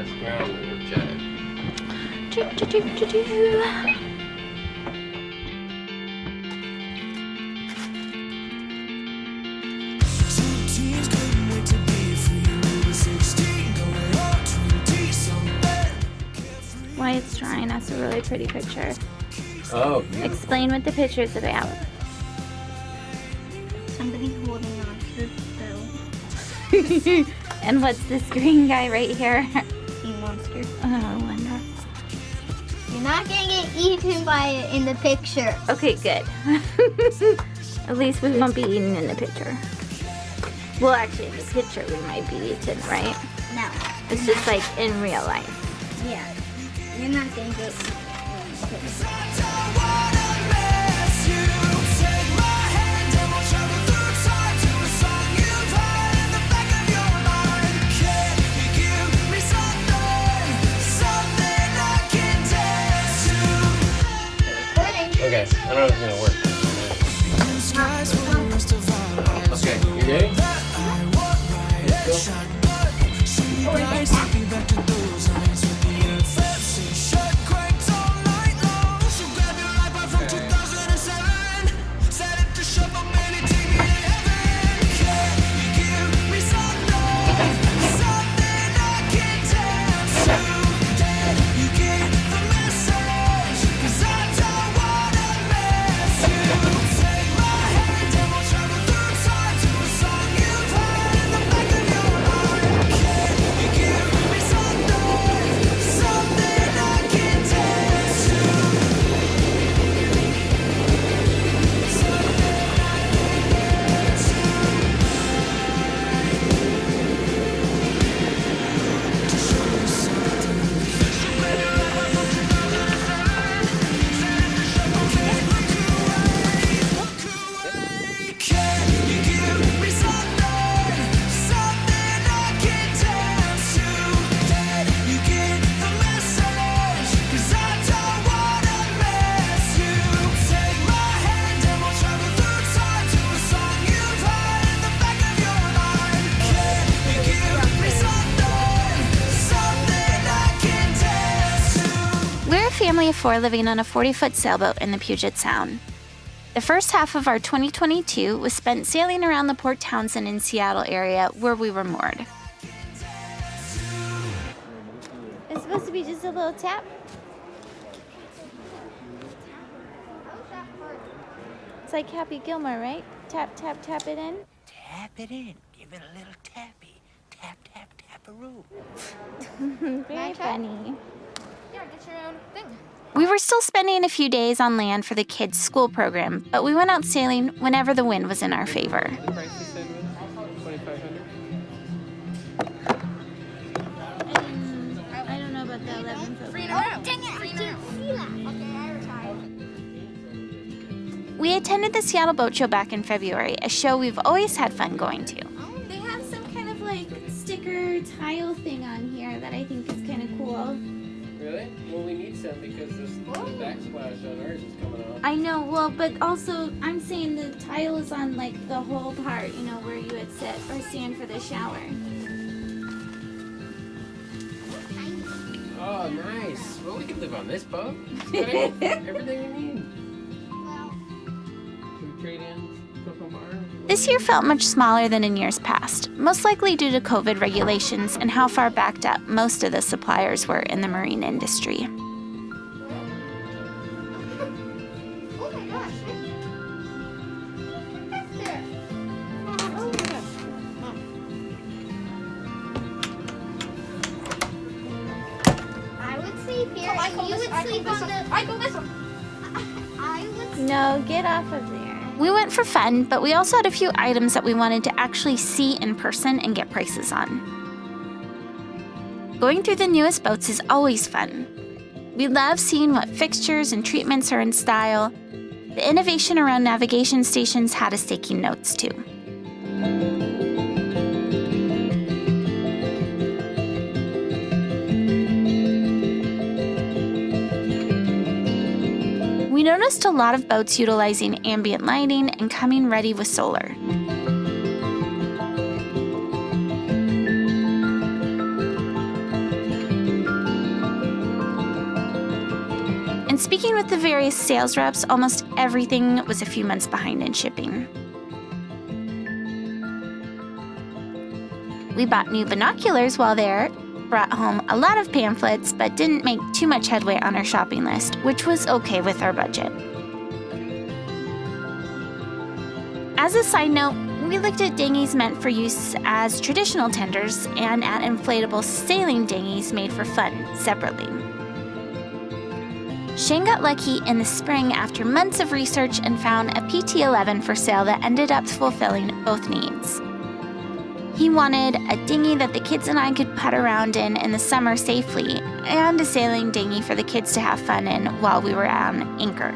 less ground in the jet. Wyatt's drawing us a really pretty picture. Oh, beautiful. Explain what the picture's about. Somebody holding on to the bow. And what's this green guy right here? Sea monster. Oh, wonderful. You're not gonna get eaten by it in the picture. Okay, good. At least we won't be eaten in the picture. Well, actually, in the picture we might be eaten, right? No. It's just like in real life. Yeah. You're not gonna get eaten in the picture. Okay, I don't know if it's gonna work. Okay, you ready? Let's go. Family of 4 living on a 40-foot sailboat in the Puget Sound. The first half of our 2022 was spent sailing around the Port Townsend and Seattle area where we were moored. It's supposed to be just a little tap. It's like Happy Gilmore, right? Tap, tap, tap it in. Tap it in. Give it a little tappy. Tap, tap, tap-a-roo. Very funny. Yeah, get your own thing. We were still spending a few days on land for the kids' school program, but we went out sailing whenever the wind was in our favor. The price you said was $2,500. I don't know about the 11 foot. Free in a row. Dang it! Free in a row. Okay, I retired. We attended the Seattle Boat Show back in February, a show we've always had fun going to. They have some kind of like sticker tile thing on here that I think is kind of cool. Really? Well, we need some because the backsplash on ours is coming off. I know, well, but also I'm saying the tile is on like the whole part, you know, where you would sit or stand for the shower. Oh, nice. Well, we can live on this boat. It's got everything we need. Can we trade in Coco Mar? This year felt much smaller than in years past, most likely due to COVID regulations and how far backed up most of the suppliers were in the marine industry. Oh my gosh. That's there. Oh my gosh. I would sleep here and you would sleep on the... I go this one. I would No, get off of there. We went for fun, but we also had a few items that we wanted to actually see in person and get prices on. Going through the newest boats is always fun. We love seeing what fixtures and treatments are in style. The innovation around navigation stations had us taking notes too. We noticed a lot of boats utilizing ambient lighting and coming ready with solar. speaking with the various sales reps, almost everything was a few months behind in shipping. We bought new binoculars while there, brought home a lot of pamphlets, but didn't make too much headway on our shopping list, which was okay with our budget. As a side note, we looked at dinghies meant for use as traditional tenders and at inflatable sailing dinghies made for fun separately. Shane got lucky in the spring after months of research and found a PT-11 for sale that ended up fulfilling both needs. He wanted a dinghy that the kids and I could putt around in the summer safely, and a sailing dinghy for the kids to have fun in while we were on anchor.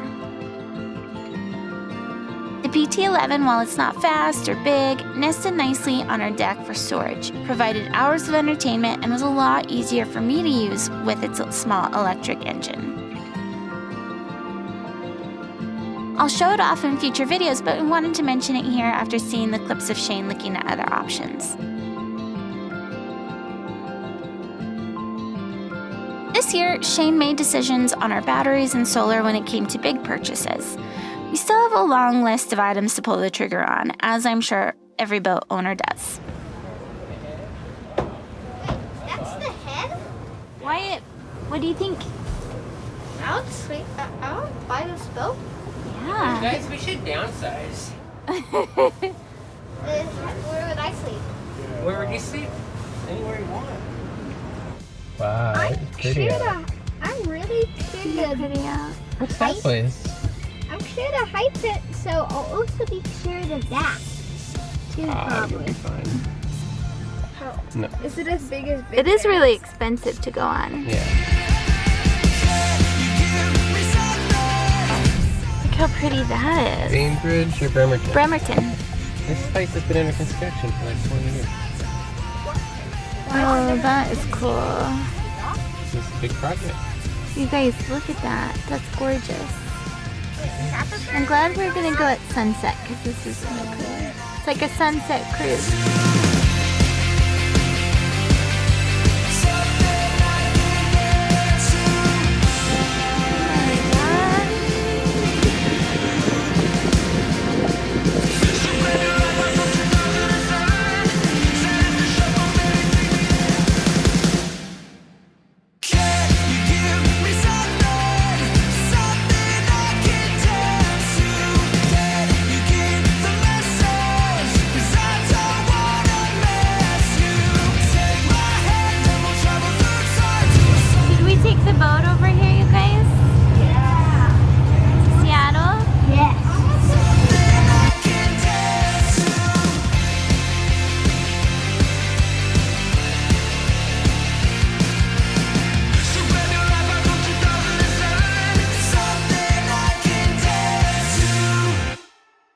The PT-11, while it's not fast or big, nested nicely on our deck for storage, provided hours of entertainment, and was a lot easier for me to use with its small electric engine. I'll show it off in future videos, but we wanted to mention it here after seeing the clips of Shane looking at other options. This year, Shane made decisions on our batteries and solar when it came to big purchases. We still have a long list of items to pull the trigger on, as I'm sure every boat owner does. That's the head? Wyatt, what do you think? I would buy this boat. Yeah. Guys, we should downsize. Where would I sleep? Where would you sleep? Anywhere you want. Wow, that's pretty. I'm really scared to What's that place? I'm scared to height it, so I'll also be scared of that. Too, You'll probably. be fine. No. Is it as big as big? It is really expensive to go on. Yeah. Look how pretty that is. Bainbridge or Bremerton? Bremerton. This place has been under construction for like 20 years. Oh, that is cool. This is a big project. You guys, look at that. That's gorgeous. I'm glad we're gonna go at sunset because this is so cool. It's like a sunset cruise.